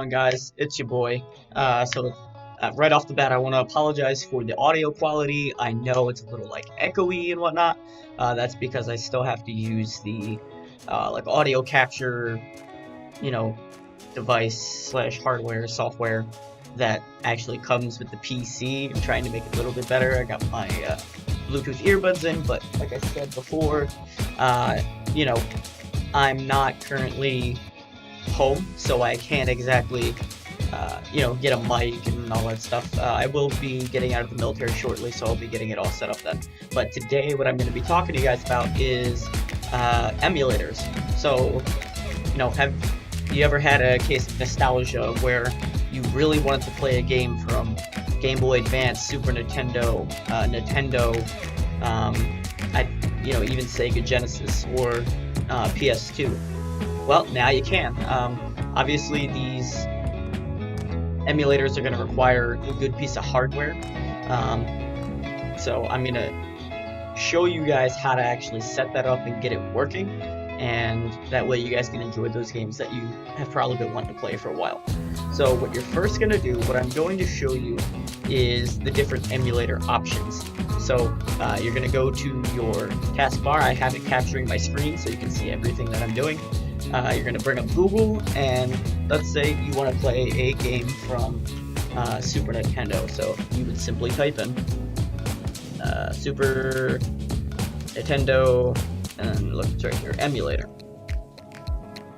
on, guys? It's your boy. Right off the bat, I want to apologize for the audio quality. I know it's a little like echoey and whatnot. That's because I still have to use the like audio capture, device slash hardware software that actually comes with the PC. I'm trying to make it a little bit better. I got my Bluetooth earbuds in, but like I said before, I'm not currently home, so I can't exactly get a mic and all that stuff. I will be getting out of the military shortly, so I'll be getting it all set up then. But today what I'm going to be talking to you guys about is emulators. So, have you ever had a case of nostalgia where you really wanted to play a game from Game Boy Advance, Super Nintendo, even Sega Genesis or PS2? Well, now you can. Obviously, these emulators are going to require a good piece of hardware. So I'm going to show you guys how to actually set that up and get it working. And that way you guys can enjoy those games that you have probably been wanting to play for a while. So what you're first going to do, what I'm going to show you is the different emulator options. So you're going to go to your taskbar. I have it capturing my screen so you can see everything that I'm doing. You're going to bring up Google, and let's say you want to play a game from Super Nintendo. So you would simply type in Super Nintendo, and look, it's right here, emulator.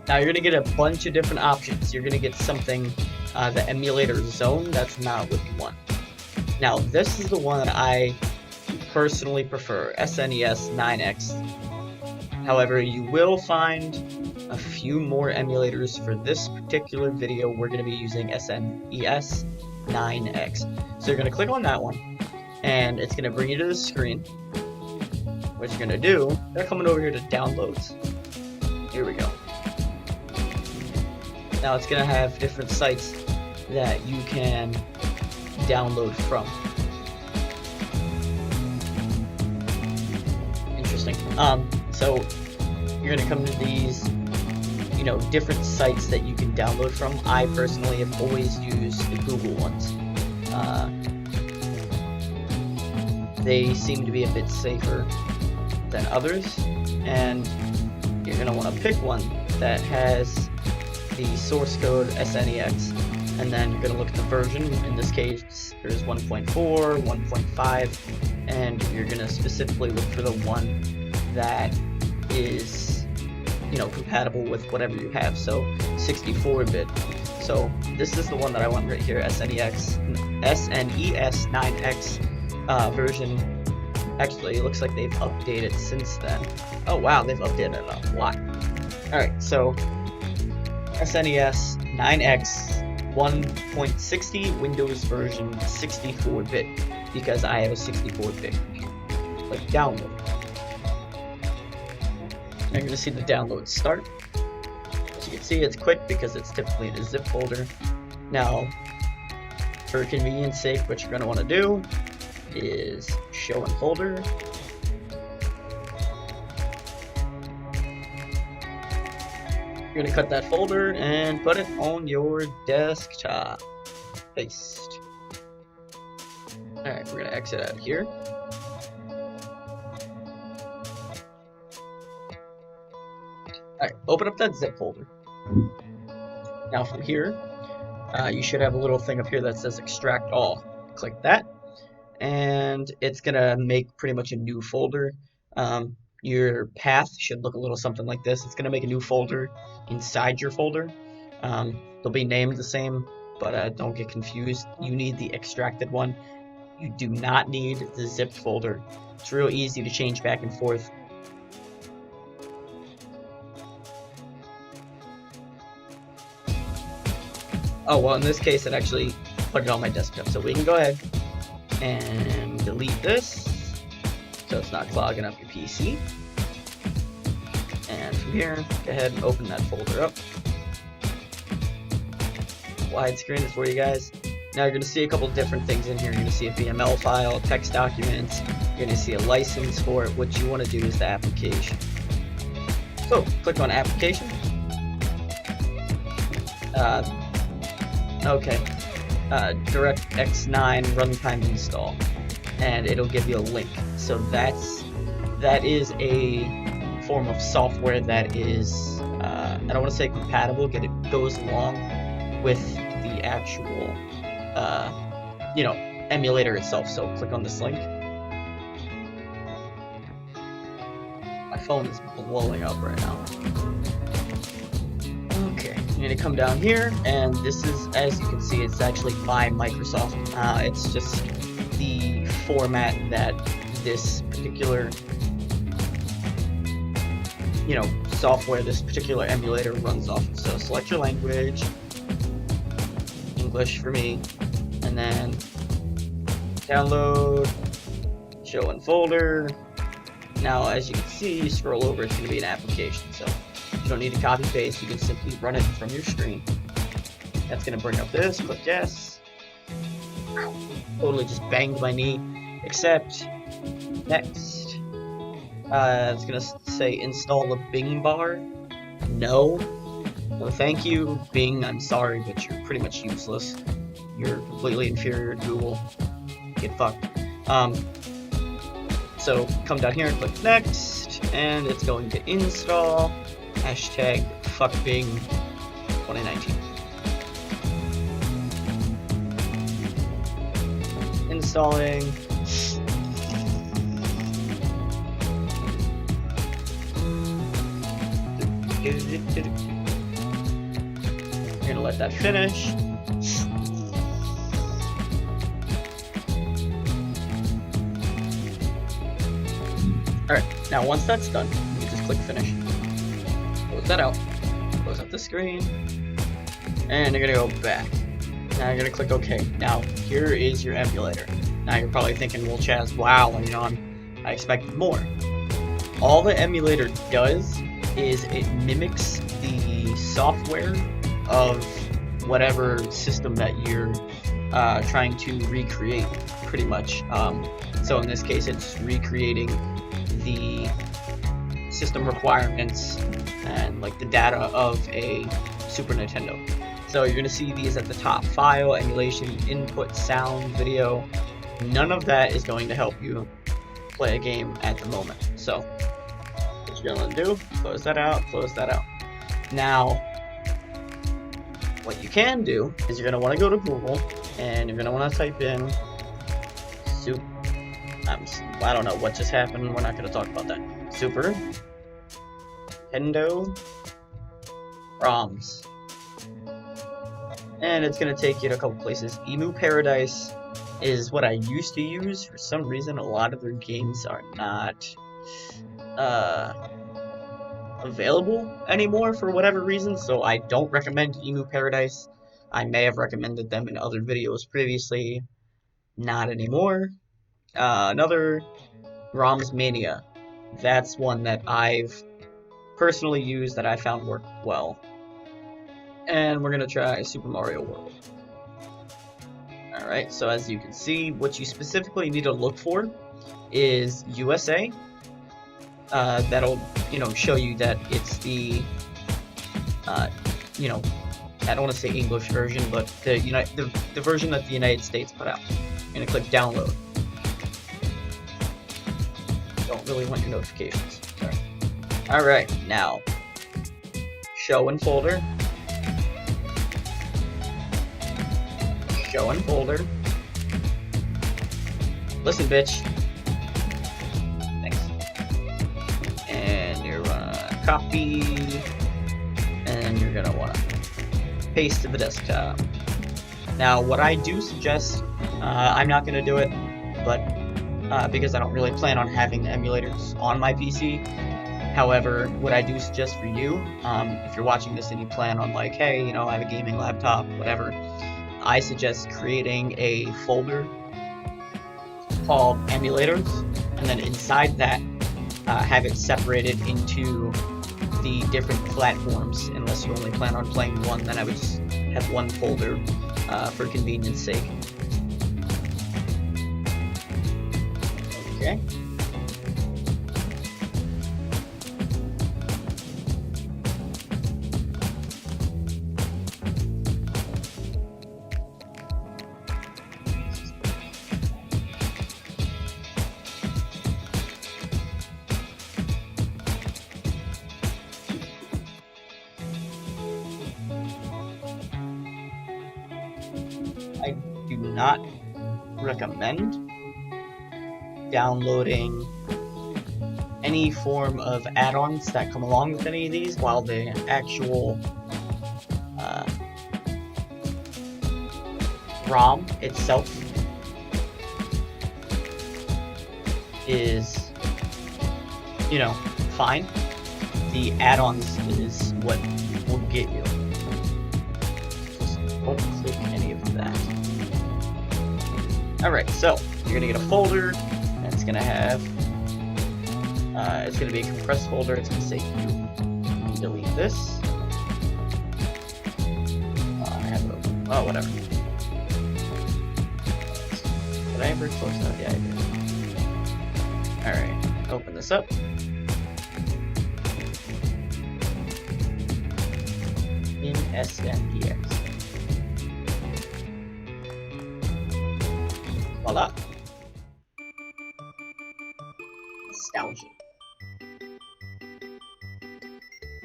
Now you're going to get a bunch of different options. You're going to get something, the emulator zone, that's not what you want. Now this is the one that I personally prefer, SNES 9X. However, you will find a few more emulators. For this particular video, we're going to be using SNES 9X. So you're going to click on that one, and it's going to bring you to the screen. What you're going to do, they're coming over here to downloads. Here we go. Now it's going to have different sites that you can download from. Interesting. So you're going to come to these different sites that you can download from. I personally have always used the Google ones. They seem to be a bit safer than others, and you're going to want to pick one that has the source code SNEX, and then you're going to look at the version. In this case, there's 1.4, 1.5, and you're going to specifically look for the one that is compatible with whatever you have, so 64-bit. So this is the one that I want right here, SNES 9X version. Actually, it looks like they've updated since then. Oh wow, they've updated a lot. Alright, so SNES 9X 1.60 Windows version 64-bit, because I have a 64-bit like download. You're going to see the download start. As you can see, it's quick because it's typically in a zip folder. Now, for convenience sake, what you're going to want to do is show in folder. You're going to cut that folder and put it on your desktop. Paste. Alright, we're going to exit out of here. Alright, open up that zip folder. Now from here, you should have a little thing up here that says extract all. Click that, and it's gonna make pretty much a new folder. Your path should look a little something like this. It's gonna make a new folder inside your folder. They'll be named the same, but don't get confused. You need the extracted one. You do not need the zipped folder. It's real easy to change back and forth. Oh, well, in this case, it actually put it on my desktop. So we can go ahead and delete this so it's not clogging up your PC. And from here, go ahead and open that folder up. Widescreen is for you guys. Now you're going to see a couple different things in here. You're going to see a BML file, text documents. You're going to see a license for it. What you want to do is the application. So click on application. Okay. DirectX 9 runtime install, and it'll give you a link. So that is a form of software that is I don't want to say compatible, but it goes along with the actual emulator itself. So click on this link. My phone is blowing up right now. Okay, you're gonna come down here, and this is, as you can see, it's actually by Microsoft. It's just the format that this particular, software, this particular emulator runs off of. So select your language, English for me, and then download, show in folder. Now, as you can see, you scroll over, it's going to be an application. So you don't need to copy paste, you can simply run it from your screen. That's going to bring up this, click yes. Totally just banged my knee. Accept. Next. It's going to say install the Bing bar. No. No thank you. Bing, I'm sorry, but you're pretty much useless. You're completely inferior to Google. Get fucked. So come down here and click next, and it's going to install #fuckBing 2019. Installing. You're gonna let that finish. Alright, now once that's done, you can just click finish. Close that out. Close up the screen. And you're gonna go back. Now you're gonna click OK. Now, here is your emulator. Now you're probably thinking, well, Chaz, wow, I expected more. All the emulator does is it mimics the software of whatever system that you're trying to recreate, pretty much. So in this case, it's recreating the system requirements and like the data of a Super Nintendo. So you're going to see these at the top: file, emulation, input, sound, video. None of that is going to help you play a game at the moment. So what you're going to do, close that out, close that out. Now, what you can do is you're going to want to go to Google, and you're going to want to type in I don't know what just happened, we're not going to talk about that. Super Nintendo ROMs. And it's going to take you to a couple places. Emu Paradise is what I used to use. For some reason, a lot of their games are not available anymore for whatever reason, so I don't recommend Emu Paradise. I may have recommended them in other videos previously. Not anymore. Another, ROMs Mania. That's one that I've personally used that I found worked well. And we're gonna try Super Mario World. Alright, so as you can see, what you specifically need to look for is USA. That'll, show you that it's the, I don't want to say English version, but the version that the United States put out. You're gonna click download. Don't really want your notifications. Sorry. Alright, now show in folder. Show in folder. Listen, bitch. Thanks. And you're gonna copy, and you're gonna wanna paste to the desktop. Now, what I do suggest, I'm not gonna do it, but because I don't really plan on having emulators on my PC. However, what I do suggest for you, if you're watching this and you plan on like, hey, I have a gaming laptop, whatever, I suggest creating a folder called Emulators, and then inside that, have it separated into the different platforms. Unless you only plan on playing one, then I would just have one folder for convenience sake. Okay. not recommend downloading any form of add-ons that come along with any of these, while the actual ROM itself is, you know, fine. The add-ons is what will get you. Just don't click any of that. Alright, so you're gonna get a folder that's gonna have it's gonna be a compressed folder. It's gonna say you delete this. I have it open. Oh, whatever. Did I ever close that? Yeah, I did. Alright, open this up. In SNDX. Voila. Nostalgia.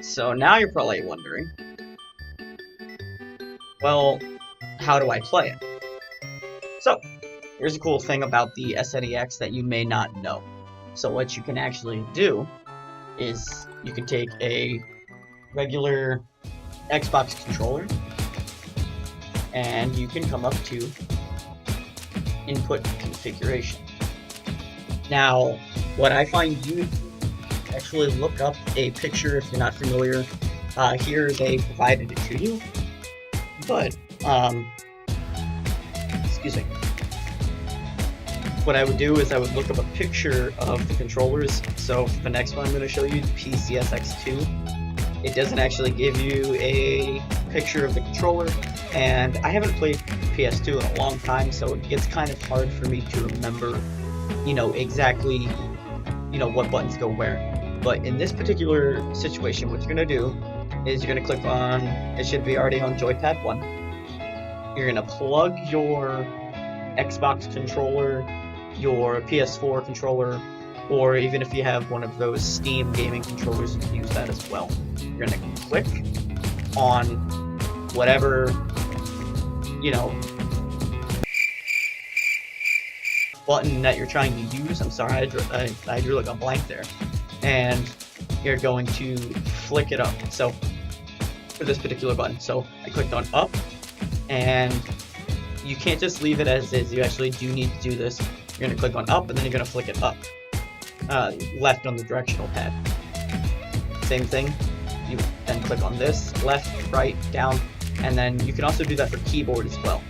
So now you're probably wondering, well, how do I play it? So, here's a cool thing about the SNEX that you may not know. So what you can actually do is you can take a regular Xbox controller and you can come up to input configuration. Now, what I find you actually look up a picture if you're not familiar. Here they provided it to you, but excuse me. What I would do is I would look up a picture of the controllers. So for the next one I'm going to show you, the PCSX2, it doesn't actually give you a picture of the controller, and I haven't played PS2 in a long time, so it gets kind of hard for me to remember, you know, exactly, you know, what buttons go where. But in this particular situation, what you're going to do is you're going to click on, it should be already on joypad 1. You're going to plug your Xbox controller, your PS4 controller, or even if you have one of those Steam gaming controllers, you can use that as well. You're going to click on whatever, you know, button that you're trying to use. I'm sorry, I drew like a blank there. And you're going to flick it up. So for this particular button, so I clicked on up, and you can't just leave it as is. You actually do need to do this. You're going to click on up, and then you're going to flick it up, left on the directional pad. Same thing. You then click on this, left, right, down, and then you can also do that for keyboard as well.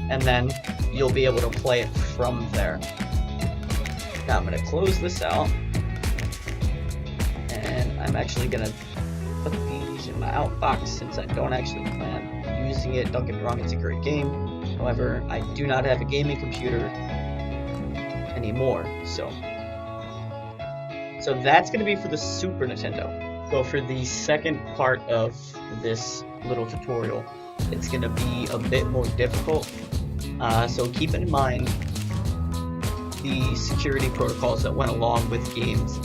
And then you'll be able to play it from there. Now I'm going to close this out, and I'm actually going to put these in my outbox since I don't actually plan on using it. Don't get me wrong, it's a great game. However, I do not have a gaming computer anymore, so that's going to be for the Super Nintendo. So for the second part of this little tutorial, it's going to be a bit more difficult. So keep in mind the security protocols that went along with games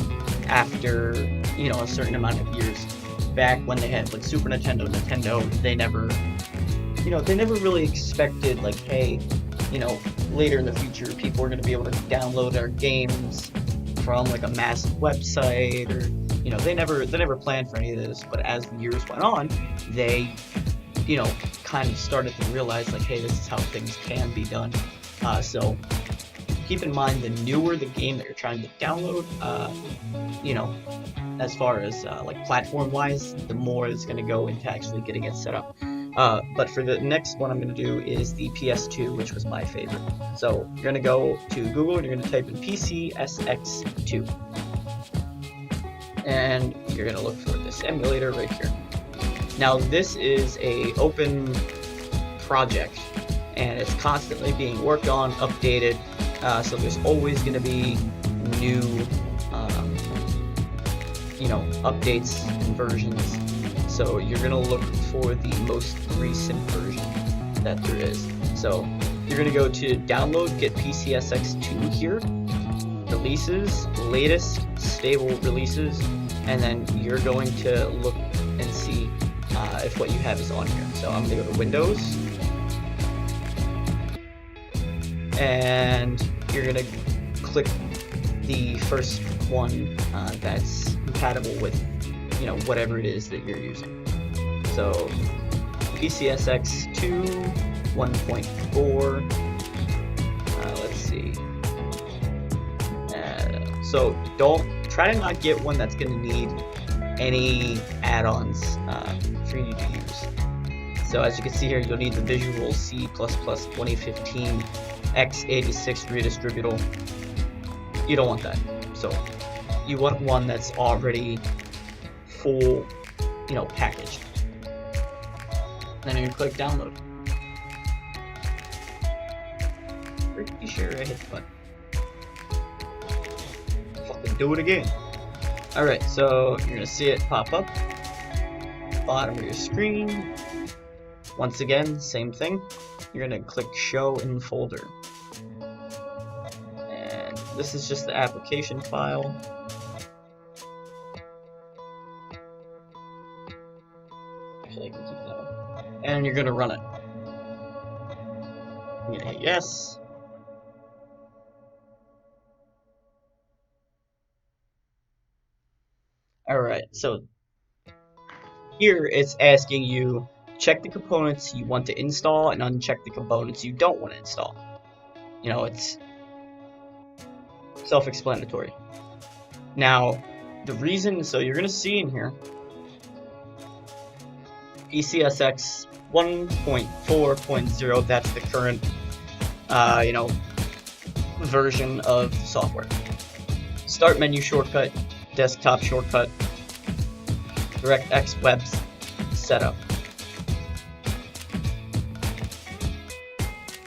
after, you know, a certain amount of years. Back when they had like Super Nintendo, they never, you know, they never really expected like, hey, you know, later in the future people are going to be able to download our games from like a massive website, or, you know, they never planned for any of this. But as the years went on, they, you know, kind of started to realize like, hey, this is how things can be done. So keep in mind, the newer the game that you're trying to download, you know, as far as like platform-wise, the more it's going to go into actually getting it set up. But for the next one I'm going to do is the PS2, which was my favorite. So you're going to go to Google and you're going to type in PCSX2. And you're going to look for this emulator right here. Now this is a open project, and it's constantly being worked on, updated. So there's always going to be new, you know, updates and versions. So you're going to look for the most recent version that there is. So you're going to go to download, get PCSX2 here, releases, latest stable releases, and then you're going to look and see if what you have is on here. So I'm going to go to Windows, and you're gonna click the first one that's compatible with, you know, whatever it is that you're using. So PCSX2 1.4. Let's see. So try to not get one that's going to need any add-ons for you to use. So as you can see here, you'll need the Visual C++ 2015 x86 redistributable. You don't want that. So you want one that's already full, you know, packaged. Then you click download. Pretty sure I hit the button. Fucking do it again. Alright, so you're gonna see it pop up. Bottom of your screen. Once again, same thing. You're gonna click show in folder. And this is just the application file. Actually, I can keep that one. And you're gonna run it. You're gonna hit yes. Alright, so here it's asking you check the components you want to install and uncheck the components you don't want to install. You know, it's self-explanatory. Now, the reason, so you're gonna see in here PCSX 1.4.0, that's the current you know, version of the software. Start menu shortcut, desktop shortcut, DirectX web setup.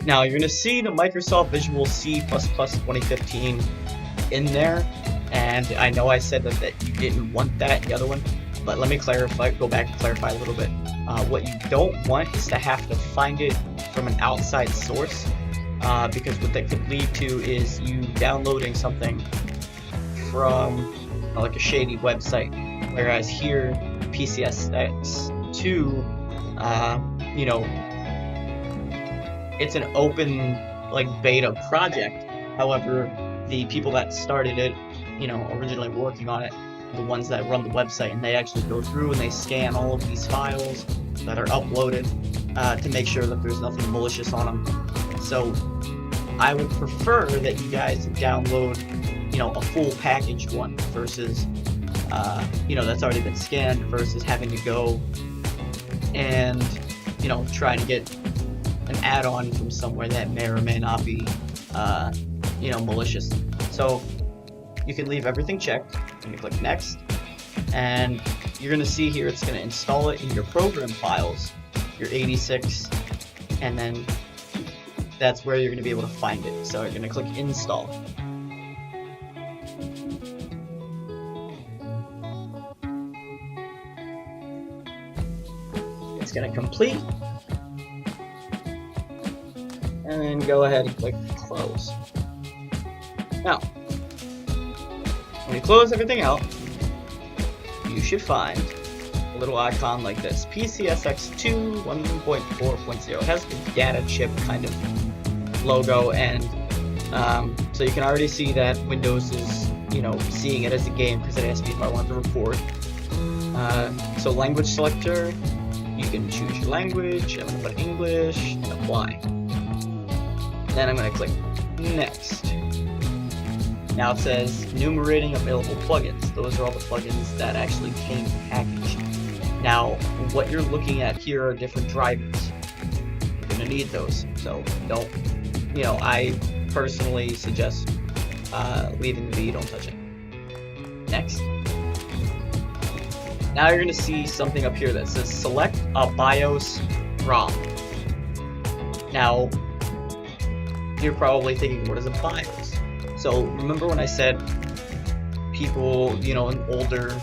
Now you're going to see the Microsoft Visual C++ 2015 in there, and I know I said that you didn't want that in the other one, but let me clarify, go back and clarify a little bit. What you don't want is to have to find it from an outside source, because what that could lead to is you downloading something from like a shady website, whereas here PCSX2, you know, it's an open like beta project. However, the people that started it, you know, originally working on it, the ones that run the website, and they actually go through and they scan all of these files that are uploaded to make sure that there's nothing malicious on them. So I would prefer that you guys download, you know, a full packaged one versus you know, that's already been scanned, versus having to go and, you know, try to get an add-on from somewhere that may or may not be you know, malicious. So you can leave everything checked and you click next, and you're gonna see here it's gonna install it in your program files, your 86, and then that's where you're gonna be able to find it. So you're gonna click install. It's gonna complete, and then go ahead and click close. Now, when you close everything out, you should find a little icon like this, PCSX2 1.4.0. It has the data chip kind of logo, and so you can already see that Windows is, you know, seeing it as a game because it asked me if I want to record. So language selector, you can choose your language. I'm going to put English and apply. Then I'm going to click next. Now it says enumerating available plugins. Those are all the plugins that actually came packaged. Now, what you're looking at here are different drivers. You're going to need those. So don't, you know, I personally suggest leaving the V, don't touch it. Next. Now you're going to see something up here that says select a BIOS ROM. Now, you're probably thinking, what is a BIOS? So remember when I said people, you know, in older,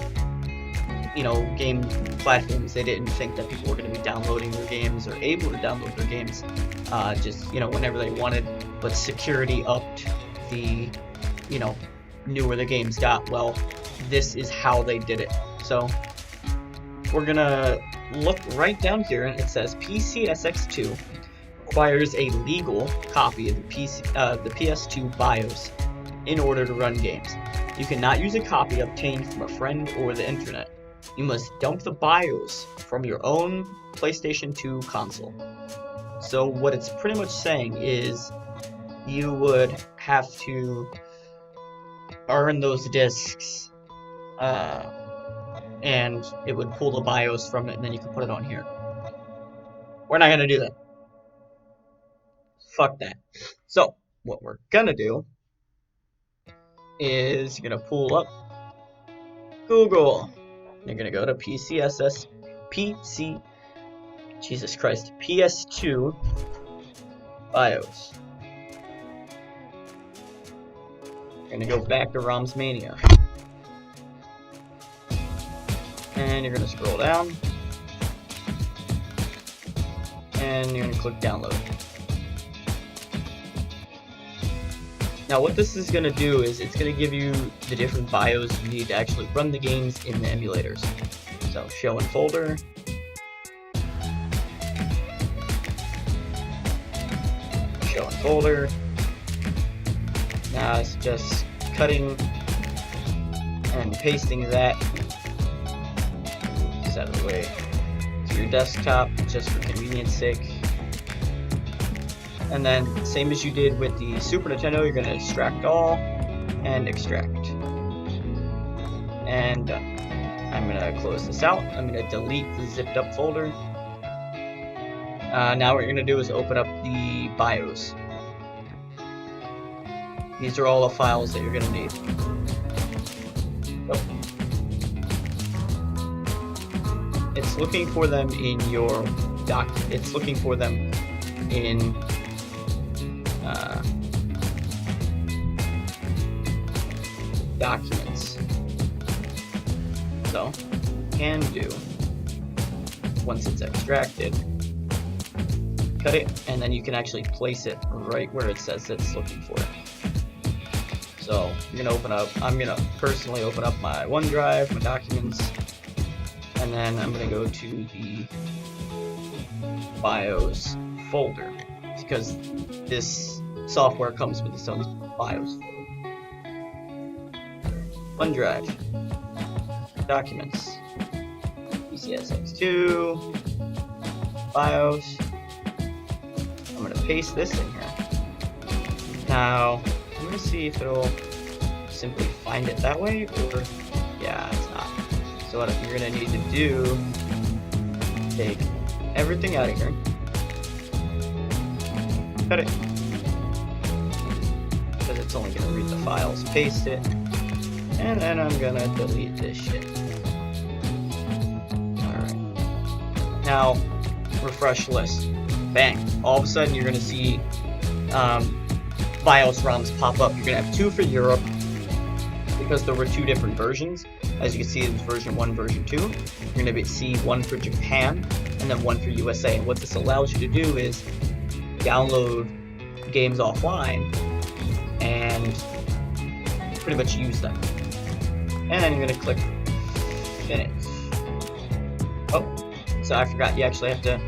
you know, game platforms, they didn't think that people were going to be downloading their games or able to download their games just, you know, whenever they wanted, but security upped the, you know, newer the games got. Well, this is how they did it. So we're gonna look right down here, and it says PCSX2 requires a legal copy of the PS2 BIOS in order to run games. You cannot use a copy obtained from a friend or the internet. You must dump the BIOS from your own PlayStation 2 console. So what it's pretty much saying is you would have to earn those discs, and it would pull the BIOS from it, and then you can put it on here. We're not gonna do that. Fuck that. So what we're gonna do is you're gonna pull up Google. You're gonna go to PS2 BIOS. You're gonna go back to ROMs Mania. And you're gonna scroll down. And you're gonna click download. Now what this is gonna do is it's gonna give you the different BIOS you need to actually run the games in the emulators. So show in folder. Show in folder. Now it's just cutting and pasting that just out of the way to your desktop just for convenience sake. And then, same as you did with the Super Nintendo, you're going to extract all and extract. And I'm going to close this out. I'm going to delete the zipped up folder. Now what you're going to do is open up the BIOS. These are all the files that you're going to need. It's looking for them in your it's looking for them in documents. So, can do, once it's extracted, cut it, and then you can actually place it right where it says it's looking for it. So, you're gonna open up, I'm gonna personally open up my OneDrive, my documents, and then I'm gonna go to the BIOS folder, because this software comes with its own BIOS folder. OneDrive, Documents, PCSX2, BIOS. I'm going to paste this in here. Now, I'm going to see if it'll simply find it that way, or, yeah, it's not. So what you're going to need to do, take everything out of here, cut it, because it's only going to read the files, paste it, and then I'm gonna delete this shit. Alright. Now, refresh list. Bang. All of a sudden you're gonna see BIOS ROMs pop up. You're gonna have two for Europe, because there were two different versions. As you can see, there's version 1, version 2. You're gonna see one for Japan, and then one for USA. And what this allows you to do is download games offline and pretty much use them. And then you're going to click finish. Oh, so I forgot, you actually have to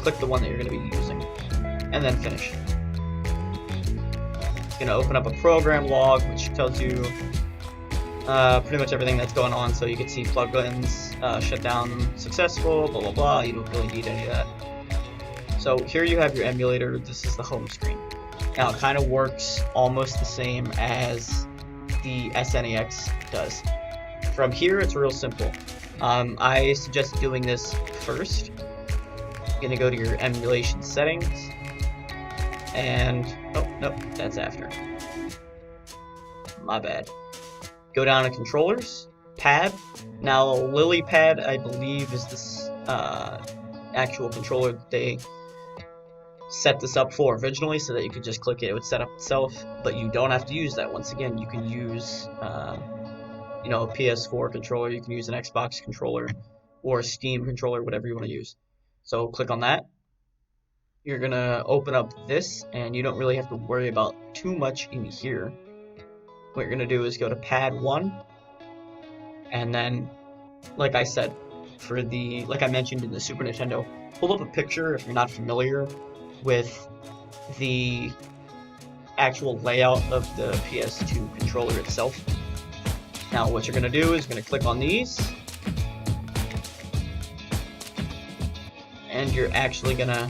click the one that you're going to be using. And then finish. It's going to open up a program log, which tells you pretty much everything that's going on. So you can see plugins, shutdown successful, blah blah blah. You don't really need any of that. So here you have your emulator. This is the home screen. Now it kind of works almost the same as the SNEX does. From here, it's real simple. I suggest doing this first. You're gonna go to your emulation settings, and oh nope, that's after. My bad. Go down to controllers, pad. Now LilyPad, I believe, is this actual controller that they set this up for originally, so that you could just click it, it would set up itself, but you don't have to use that. Once again, you can use you know, a PS4 controller, you can use an Xbox controller, or a Steam controller, whatever you want to use. So click on that. You're gonna open up this, and you don't really have to worry about too much in here. What you're gonna do is go to pad 1, and then, like I said, for the, like I mentioned in the Super Nintendo, pull up a picture if you're not familiar with the actual layout of the PS2 controller itself. Now what you're going to do is going to click on these, and you're actually going to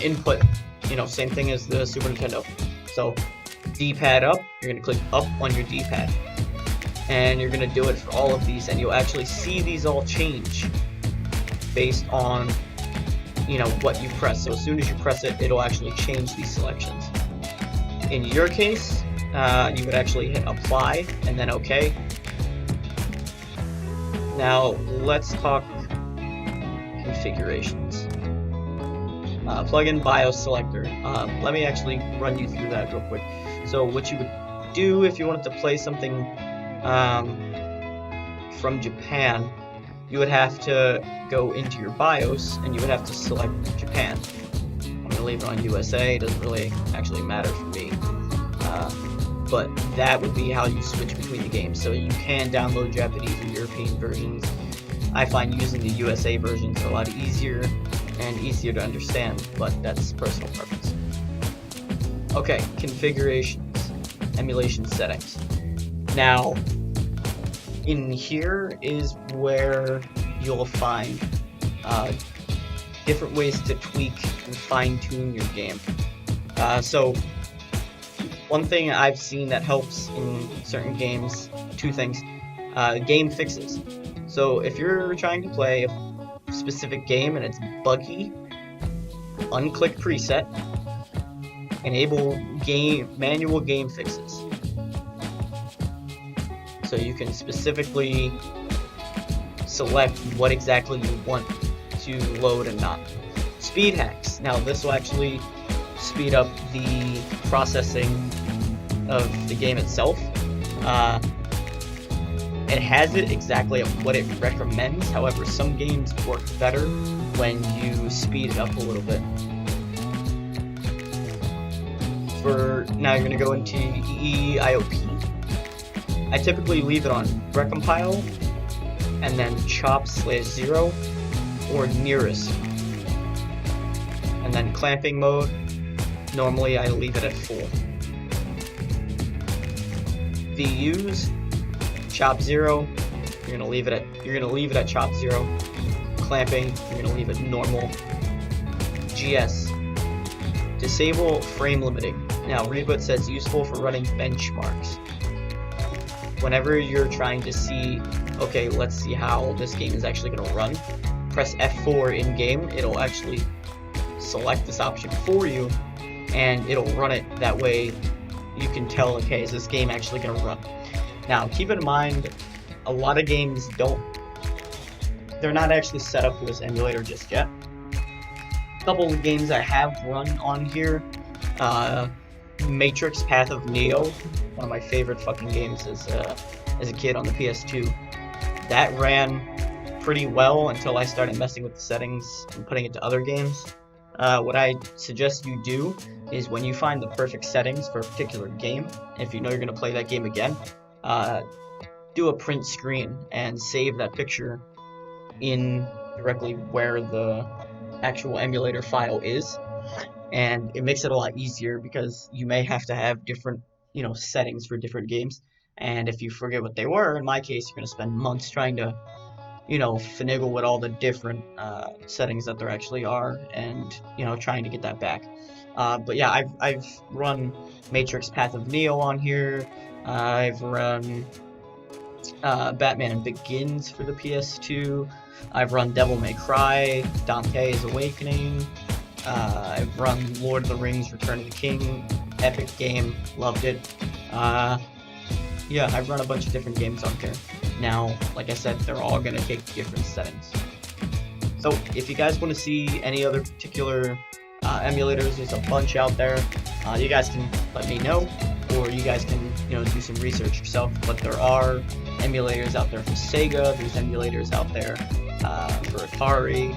input, same thing as the Super Nintendo. So D-pad up, you're going to click up on your D-pad, and you're going to do it for all of these, and you'll actually see these all change based on what you press. So as soon as you press it, it'll actually change these selections. In your case, you would actually hit apply and then OK. Now let's talk configurations. Plug in BIOS selector. Let me actually run you through that real quick. So what you would do if you wanted to play something from Japan, you would have to go into your BIOS and you would have to select Japan. I'm going to leave it on USA, it doesn't really actually matter for me. But that would be how you switch between the games. So you can download Japanese or European versions. I find using the USA versions are a lot easier and easier to understand, but that's personal preference. Okay, configurations, emulation settings. Now, in here is where you'll find different ways to tweak and fine-tune your game. So one thing I've seen that helps in certain games, two things, game fixes. So if you're trying to play a specific game and it's buggy, unclick preset, enable manual game fixes. So you can specifically select what exactly you want to load and not. Speed hacks. Now this will actually speed up the processing of the game itself. It has it exactly at what it recommends. However, some games work better when you speed it up a little bit. For now, you're going to go into EEIOP. I typically leave it on recompile and then chop/0 or nearest. And then clamping mode, normally I leave it at full. VUs, chop 0, you're gonna leave it at chop 0. Clamping, you're gonna leave it normal. GS, disable frame limiting. Now Reboot says useful for running benchmarks. Whenever you're trying to see, okay, let's see how this game is actually going to run, press F4 in game. It'll actually select this option for you, and it'll run it. That way you can tell, okay, is this game actually going to run? Now, keep in mind, a lot of games they're not actually set up for this emulator just yet. A couple of games I have run on here, Matrix Path of Neo, one of my favorite fucking games as a kid on the PS2. That ran pretty well until I started messing with the settings and putting it to other games. What I suggest you do is when you find the perfect settings for a particular game, if you know you're going to play that game again, do a print screen and save that picture in directly where the actual emulator file is. And it makes it a lot easier because you may have to have different, settings for different games. And if you forget what they were, in my case, you're going to spend months trying to, finagle with all the different settings that there actually are, and trying to get that back. But yeah, I've run Matrix Path of Neo on here. I've run Batman Begins for the PS2. I've run Devil May Cry, Dante's Awakening. I've run Lord of the Rings, Return of the King. Epic game, loved it. Yeah, I've run a bunch of different games on here. Now, like I said, they're all going to take different settings. So, if you guys want to see any other particular emulators, there's a bunch out there. You guys can let me know, or you guys can, do some research yourself. But there are emulators out there for Sega. There's emulators out there for Atari,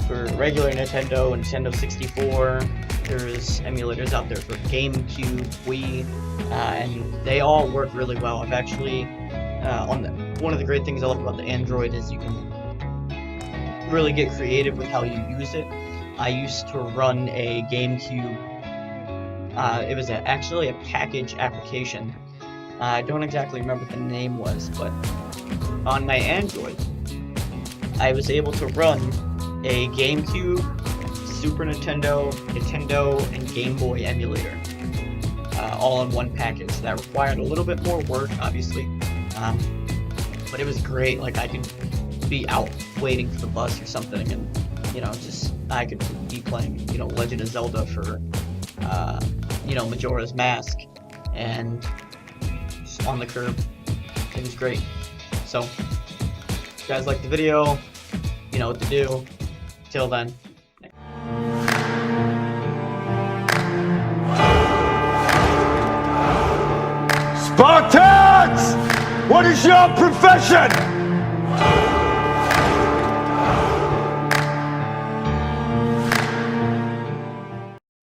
for regular Nintendo, Nintendo 64. There's emulators out there for GameCube, Wii, and they all work really well. I've actually, one of the great things I love about the Android is you can really get creative with how you use it. I used to run a GameCube. It was actually a package application. I don't exactly remember what the name was, but on my Android, I was able to run a GameCube, Super Nintendo, and Game Boy emulator, all in one package. That required a little bit more work, obviously, but it was great. Like, I could be out waiting for the bus or something, and I could be playing Legend of Zelda for Majora's Mask, and just on the curb. It was great. So, if you guys like the video, you know what to do. Till then. Spartans! What is your profession?